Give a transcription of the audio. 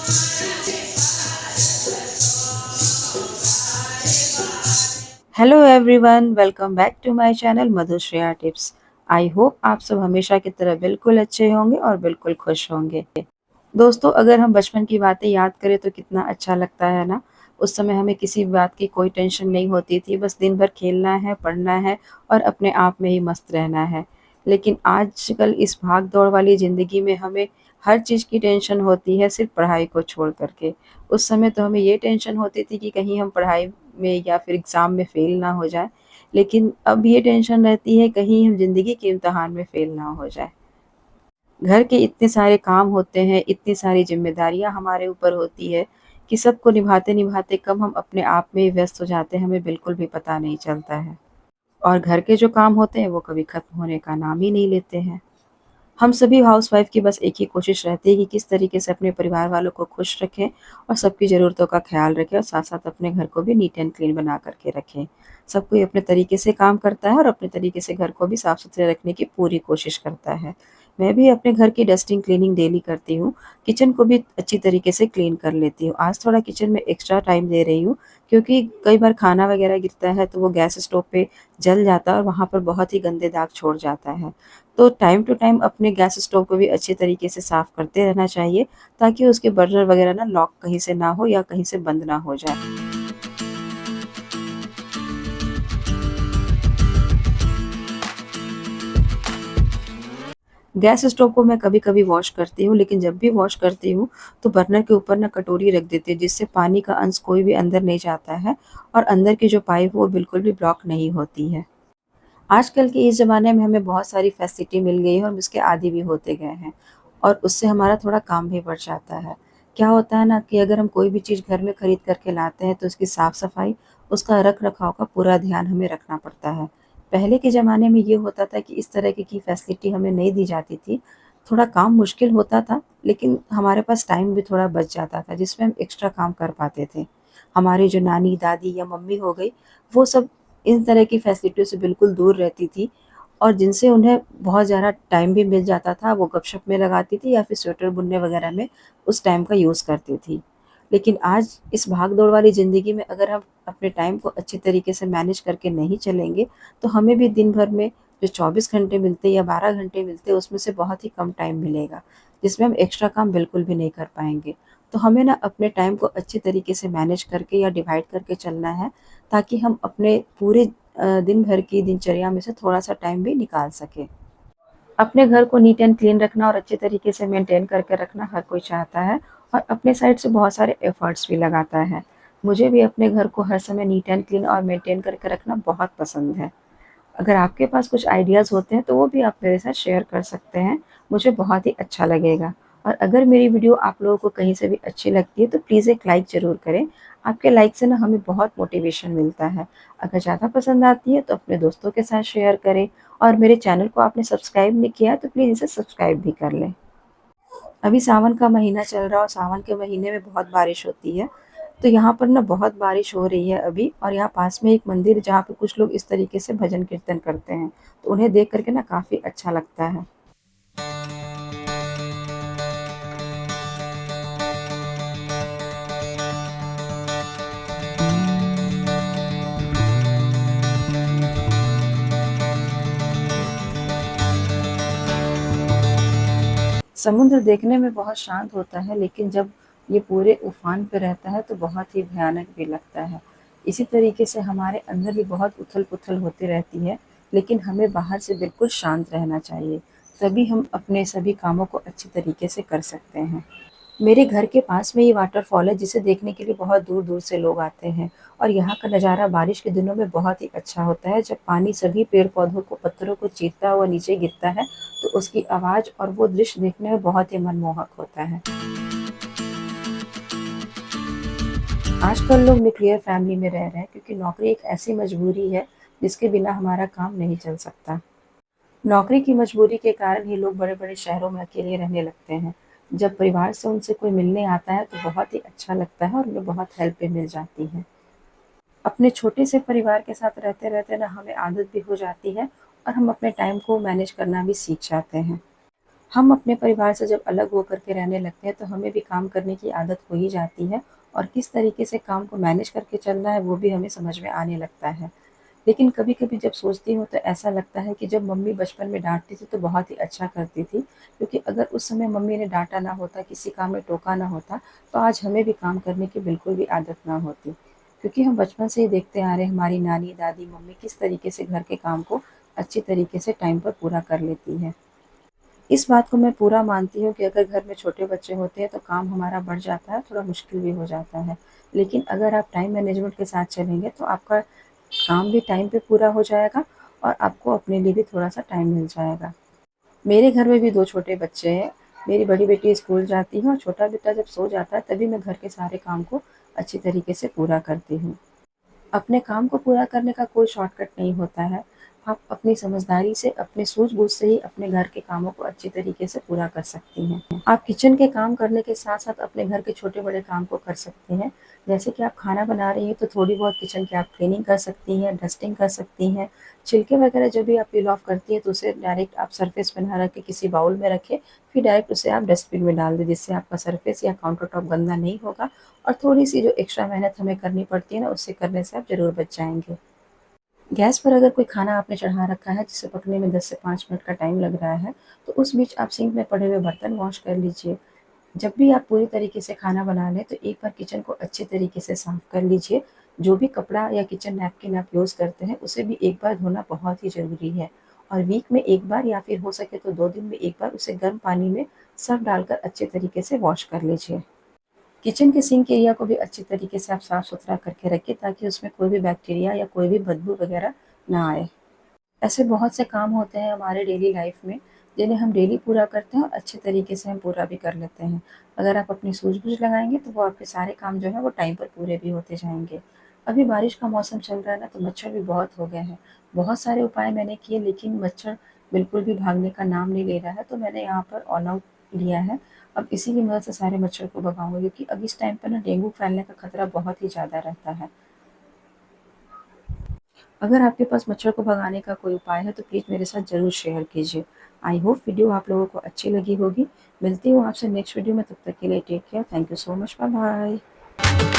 Hello everyone, welcome back to my channel Madhushreya tips. I hope आप सब हमेशा की तरह बिल्कुल अच्छे होंगे और बिल्कुल खुश होंगे। दोस्तों, अगर हम बचपन की बातें याद करें तो कितना अच्छा लगता है ना। उस समय हमें किसी भी बात की कोई टेंशन नहीं होती थी, बस दिन भर खेलना है, पढ़ना है और अपने आप में ही मस्त रहना है। लेकिन आजकल इस भाग दौड़ वाली ज़िंदगी में हमें हर चीज़ की टेंशन होती है, सिर्फ पढ़ाई को छोड़ कर के। उस समय तो हमें ये टेंशन होती थी कि कहीं हम पढ़ाई में या फिर एग्ज़ाम में फ़ेल ना हो जाएँ। लेकिन अब ये टेंशन रहती है कहीं हम ज़िंदगी के इम्तिहान में फ़ेल ना हो जाएँ। घर के इतने सारे काम होते हैं, इतनी सारी ज़िम्मेदारियाँ हमारे ऊपर होती है कि सबको निभाते-निभाते कब हम अपने आप में ही व्यस्त हो जाते हैं, हमें बिल्कुल भी पता नहीं चलता है। और घर के जो काम होते हैं, वो कभी खत्म होने का नाम ही नहीं लेते हैं। हम सभी हाउसवाइफ की बस एक ही कोशिश रहती है कि किस तरीके से अपने परिवार वालों को खुश रखें और सबकी ज़रूरतों का ख़्याल रखें और साथ-साथ अपने घर को भी नीट एंड क्लीन बना कर के रखें। सब कोई अपने तरीके से काम करता है और अपने तरीके से घर को भी साफ-सुथरे रखने की पूरी कोशिश करता है। मैं भी अपने घर की डस्टिंग क्लीनिंग डेली करती हूँ, किचन को भी अच्छी तरीके से क्लीन कर लेती हूँ। आज थोड़ा किचन में एक्स्ट्रा टाइम दे रही हूँ क्योंकि कई बार खाना वग़ैरह गिरता है तो वो गैस स्टोव पे जल जाता है और वहाँ पर बहुत ही गंदे दाग छोड़ जाता है। तो टाइम टू टाइम अपने गैस स्टोव को भी अच्छे तरीके से साफ़ करते रहना चाहिए ताकि उसके बर्नर वगैरह ना लॉक कहीं से ना हो या कहीं से बंद ना हो जाए। गैस स्टोव को मैं कभी-कभी वॉश करती हूँ, लेकिन जब भी वॉश करती हूँ तो बर्नर के ऊपर ना कटोरी रख देती हूँ जिससे पानी का अंश कोई भी अंदर नहीं जाता है और अंदर की जो पाइप वो बिल्कुल भी ब्लॉक नहीं होती है। आजकल के इस ज़माने में हमें बहुत सारी फैसिलिटी मिल गई है और हम उसके आदी भी होते गए हैं और उससे हमारा थोड़ा काम भी बढ़ जाता है। क्या होता है ना कि अगर हम कोई भी चीज़ घर में खरीद कर के लाते हैं तो उसकी साफ-सफाई, उसका रख-रखाव का पूरा ध्यान हमें रखना पड़ता है। पहले के ज़माने में ये होता था कि इस तरह की फैसिलिटी हमें नहीं दी जाती थी। थोड़ा काम मुश्किल होता था, लेकिन हमारे पास टाइम भी थोड़ा बच जाता था जिसमें हम एक्स्ट्रा काम कर पाते थे। हमारी जो नानी, दादी या मम्मी हो गई, वो सब इन तरह की फैसिलिटियों से बिल्कुल दूर रहती थी और जिनसे उन्हें बहुत ज़्यादा टाइम भी मिल जाता था। वो गपशप में लगाती थी या फिर स्वेटर बुनने वगैरह में उस टाइम का यूज़ करती थी। लेकिन आज इस भाग-दौड़ वाली ज़िंदगी में अगर हम अपने टाइम को अच्छे तरीके से मैनेज करके नहीं चलेंगे, तो हमें भी दिन भर में जो 24 घंटे मिलते हैं या 12 घंटे मिलते हैं, उसमें से बहुत ही कम टाइम मिलेगा, जिसमें हम एक्स्ट्रा काम बिल्कुल भी नहीं कर पाएँगे। तो हमें ना अपने टाइम को अच्छे तरीके से मैनेज करके या डिवाइड करके चलना है, ताकि हम अपने पूरे दिन भर की दिनचर्या में से थोड़ा-सा टाइम भी निकाल सकें। अपने घर को नीट एंड क्लीन रखना और अच्छे तरीके से मेंटेन करके रखना हर कोई चाहता है और अपने साइड से बहुत सारे एफर्ट्स भी लगाता है। मुझे भी अपने घर को हर समय नीट एंड क्लीन और मेंटेन करके रखना बहुत पसंद है। अगर आपके पास कुछ आइडियाज़ होते हैं तो वो भी आप मेरे साथ शेयर कर सकते हैं, मुझे बहुत ही अच्छा लगेगा। और अगर मेरी वीडियो आप लोगों को कहीं से भी अच्छी लगती है तो प्लीज़ एक लाइक ज़रूर करें। आपके लाइक से ना हमें बहुत मोटिवेशन मिलता है। अगर ज़्यादा पसंद आती है तो अपने दोस्तों के साथ शेयर करें और मेरे चैनल को आपने सब्सक्राइब नहीं किया है तो प्लीज़ इसे सब्सक्राइब भी कर लें। अभी सावन का महीना चल रहा है और सावन के महीने में बहुत बारिश होती है। तो यहाँ पर ना बहुत बारिश हो रही है अभी और यहाँ पास में एक मंदिर है जहाँ पे कुछ लोग इस तरीके से भजन कीर्तन करते हैं। तो उन्हें देख कर के ना काफ़ी अच्छा लगता है। समुद्र देखने में बहुत शांत होता है, लेकिन जब ये पूरे उफान पे रहता है तो बहुत ही भयानक भी लगता है। इसी तरीके से हमारे अंदर भी बहुत उथल-पुथल होती रहती है, लेकिन हमें बाहर से बिल्कुल शांत रहना चाहिए। तभी हम अपने सभी कामों को अच्छी तरीके से कर सकते हैं। मेरे घर के पास में ये वाटरफॉल है जिसे देखने के लिए बहुत दूर-दूर से लोग आते हैं और यहाँ का नज़ारा बारिश के दिनों में बहुत ही अच्छा होता है। जब पानी सभी पेड़-पौधों को, पत्थरों को चीरता हुआ नीचे गिरता है, तो उसकी आवाज़ और वो दृश्य देखने में बहुत ही मनमोहक होता है। आजकल लोग न्यूक्लियर फैमिली में रह रहे हैं क्योंकि नौकरी एक ऐसी मजबूरी है जिसके बिना हमारा काम नहीं चल सकता। नौकरी की मजबूरी के कारण ही लोग बड़े-बड़े शहरों में अकेले रहने लगते हैं। जब परिवार से उनसे कोई मिलने आता है तो बहुत ही अच्छा लगता है और उन्हें बहुत हेल्प भी मिल जाती है। अपने छोटे से परिवार के साथ रहते-रहते ना हमें आदत भी हो जाती है और हम अपने टाइम को मैनेज करना भी सीख जाते हैं। हम अपने परिवार से जब अलग होकर के रहने लगते हैं तो हमें भी काम करने की आदत हो ही जाती है और किस तरीके से काम को मैनेज करके चलना है वो भी हमें समझ में आने लगता है। लेकिन कभी-कभी जब सोचती हूँ तो ऐसा लगता है कि जब मम्मी बचपन में डाँटती थी तो बहुत ही अच्छा करती थी, क्योंकि अगर उस समय मम्मी ने डाँटा ना होता, किसी काम में टोका ना होता, तो आज हमें भी काम करने की बिल्कुल भी आदत ना होती। क्योंकि हम बचपन से ही देखते आ रहे हैं हमारी नानी, दादी, मम्मी किस तरीके से घर के काम को अच्छी तरीके से टाइम पर पूरा कर लेती हैं। इस बात को मैं पूरा मानती हूँ कि अगर घर में छोटे बच्चे होते हैं तो काम हमारा बढ़ जाता है, थोड़ा मुश्किल भी हो जाता है। लेकिन अगर आप टाइम मैनेजमेंट के साथ चलेंगे तो आपका काम भी टाइम पे पूरा हो जाएगा और आपको अपने लिए भी थोड़ा-सा टाइम मिल जाएगा। मेरे घर में भी 2 छोटे बच्चे हैं। मेरी बड़ी बेटी स्कूल जाती है और छोटा बेटा जब सो जाता है तभी मैं घर के सारे काम को अच्छी तरीके से पूरा करती हूँ। अपने काम को पूरा करने का कोई शॉर्टकट नहीं होता है। आप अपनी समझदारी से, अपने सूझबूझ से ही अपने घर के कामों को अच्छी तरीके से पूरा कर सकती हैं। आप किचन के काम करने के साथ-साथ अपने घर के छोटे-बड़े काम को कर सकती हैं। जैसे कि आप खाना बना रही हैं तो थोड़ी बहुत किचन की आप क्लीनिंग कर सकती हैं, डस्टिंग कर सकती हैं। छिलके वगैरह जब भी आप पील ऑफ करती हैं तो उसे डायरेक्ट आप सरफेस पे ना रख के किसी बाउल में रखें, फिर डायरेक्ट उसे आप डस्टबिन में डाल दें, जिससे आपका सरफेस या काउंटर टॉप गंदा नहीं होगा और थोड़ी-सी जो एक्स्ट्रा मेहनत हमें करनी पड़ती है ना, उससे करने से आप ज़रूर बच जाएँगे। गैस पर अगर कोई खाना आपने चढ़ा रखा है जिसे पकने में 10 से 5 मिनट का टाइम लग रहा है, तो उस बीच आप सिंक में पड़े हुए बर्तन वॉश कर लीजिए। जब भी आप पूरी तरीके से खाना बना लें, तो एक बार किचन को अच्छे तरीके से साफ कर लीजिए। जो भी कपड़ा या किचन नैपकिन आप यूज़ करते हैं, उसे भी एक बार धोना बहुत ही ज़रूरी है और वीक में 1 बार या फिर हो सके तो 2 दिन में 1 बार उसे गर्म पानी में सर्फ़ डालकर अच्छे तरीके से वॉश कर लीजिए। किचन के सिंक एरिया को भी अच्छी तरीके से आप साफ-सुथरा करके रखिए ताकि उसमें कोई भी बैक्टीरिया या कोई भी बदबू वगैरह ना आए। ऐसे बहुत से काम होते हैं हमारे डेली लाइफ में, जिन्हें हम डेली पूरा करते हैं और अच्छे तरीके से हम पूरा भी कर लेते हैं। अगर आप अपनी सूझबूझ लगाएँगे तो वो आपके सारे काम जो है वो टाइम पर पूरे भी होते जाएँगे। अभी बारिश का मौसम चल रहा है ना, तो मच्छर भी बहुत हो गए हैं। बहुत सारे उपाय मैंने किए लेकिन मच्छर बिल्कुल भी भागने का नाम नहीं ले रहा है, तो मैंने यहाँ पर ऑल आउट लिया है। अब इसी की मदद से सारे मच्छर को भगाऊँगी, क्योंकि अब इस टाइम पे ना डेंगू फैलने का खतरा बहुत ही ज़्यादा रहता है। अगर आपके पास मच्छर को भगाने का कोई उपाय है तो प्लीज़ मेरे साथ ज़रूर शेयर कीजिए। आई होप वीडियो आप लोगों को अच्छी लगी होगी। मिलती हूँ आपसे नेक्स्ट वीडियो में, तब तक के लिए take care. Thank you so much. Bye bye.